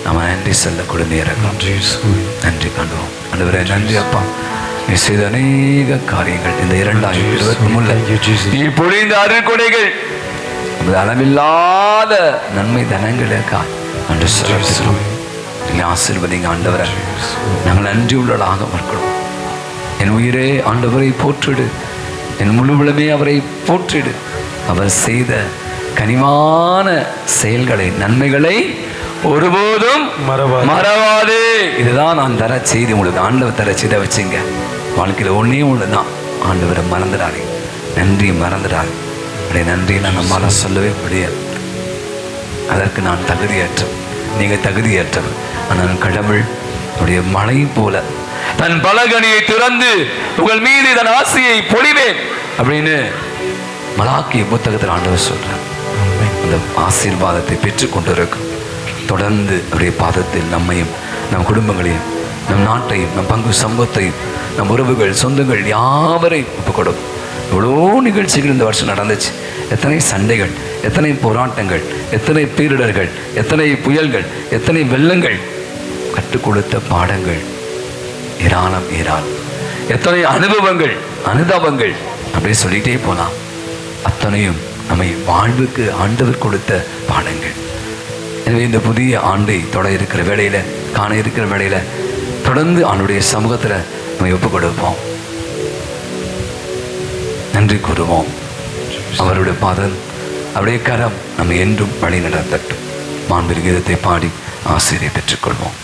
நம்ம நன்றி சொல்லக்கூடிய நேரம். நன்றி கண்டுவோம். ஆண்டவரே நன்றி அப்பா, நீ செய்த அநேக காரியங்கள் இந்த 2023 நீ பொழிந்த அருள்கொடைகள், அளவில்லாத நன்மை தனங்களுக்காக நன்றி சொல்லுகிறோம். ஆசீர்வதிங்க ஆண்டவரை, நாங்கள் நன்றி உள்ளதாக இருக்கிறோம். என் உயிரே ஆண்டவரை போற்றிடு, என் முழு உலகமே அவரை போற்றிடு. அவர் செய்த கனிவான செயல்களை, நன்மைகளை ஒருபோதும் மறவாதே. இதுதான் நான் தர செய்தி, உங்களுக்கு ஆண்டவர் தர செய்த வச்சுங்க. வாழ்க்கையில் ஒன்றே ஒன்று தான், ஆண்டவரை மறந்துடாதே, நன்றி மறந்துடாதே. அப்படியே நன்றியெல்லாம் நம்மளால் சொல்லவே முடியாது. அதற்கு நான் தகுதியற்றவன், நீங்கள் தகுதியற்றவன். ஆனால் கடவுள் அவருடைய மழை போல தன் பலகணியை திறந்து உங்கள் மீது தன் ஆசையை பொழிவேன் அப்படின்னு மலாக்கிய புத்தகத்தில் ஆண்டவர் சொல்றார். அந்த ஆசீர்வாதத்தை பெற்றுக் கொண்டிருக்கும். தொடர்ந்து அவருடைய பாதத்தில் நம்மையும், நம் குடும்பங்களையும், நம் நாட்டையும், நம் பங்கு சம்பத்தையும், நம் உறவுகள், சொந்தங்கள் யாவரையும் ஒப்புக் கொடுக்கும். எவ்வளோ நிகழ்ச்சிகள் இந்த வருஷம் நடந்துச்சு. எத்தனை சண்டைகள், எத்தனை போராட்டங்கள், எத்தனை பேரிடர்கள், எத்தனை புயல்கள், எத்தனை வெள்ளங்கள், கற்றுக் கொடுத்த பாடங்கள் ஏராளம் ஏராளம். எத்தனை அனுபவங்கள், அனுதாபங்கள், அப்படியே சொல்லிட்டே போகலாம். அத்தனையும் நம்மை வாழ்வுக்கு ஆண்டவர் கொடுத்த பாடங்கள். எனவே இந்த புதிய ஆண்டை தொட இருக்கிற வேளையில, காண இருக்கிற வேளையில தொடர்ந்து அவனுடைய சமூகத்தில் நம்ம ஒப்புக் கொடுப்போம், நன்றி கூறுவோம். அவருடைய பாதம், அவருடைய கரம் நம்ம என்றும் வழி நடத்தட்டும். மாண்பு கீதத்தை பாடி ஆசிரியை பெற்றுக்கொள்வோம்.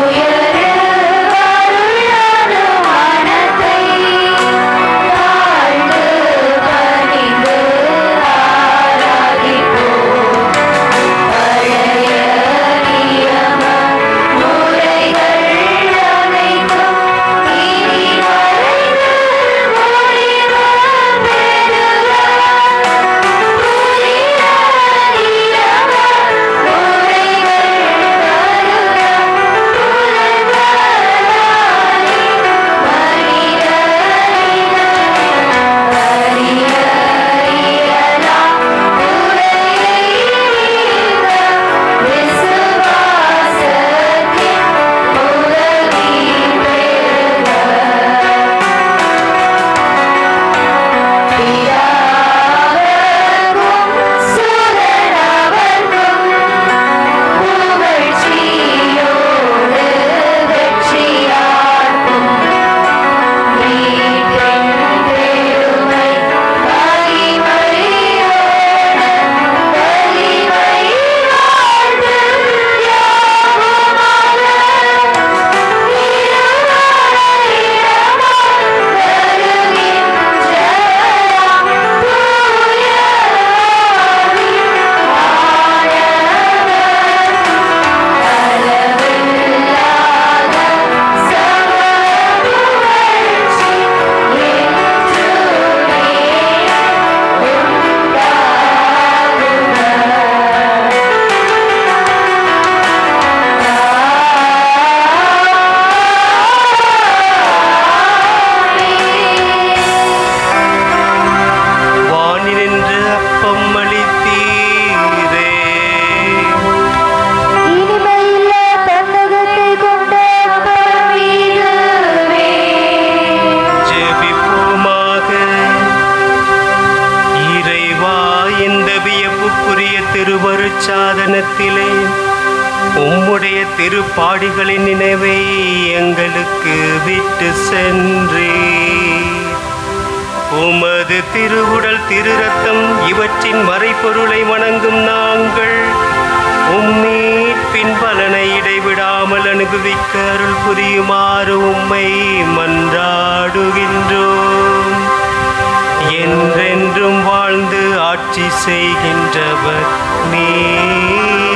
மாதுயரே நேரத்திலே உம்முடைய திருப்பாடிகளின் நினைவை எங்களுக்கு விட்டு சென்றீர். உமது திருவுடல் திரு ரத்தம் இவற்றின் மறைபொருளை வணங்கும் நாங்கள் உம்மீட்பின் பலனை இடைவிடாமல் அனுபவிக்க அருள் புரியுமாறு உம்மை மன்றாடுகின்றோம். என்றென்றும் வாழ்ந்து ஆட்சி செய்கின்றவர் நீர்.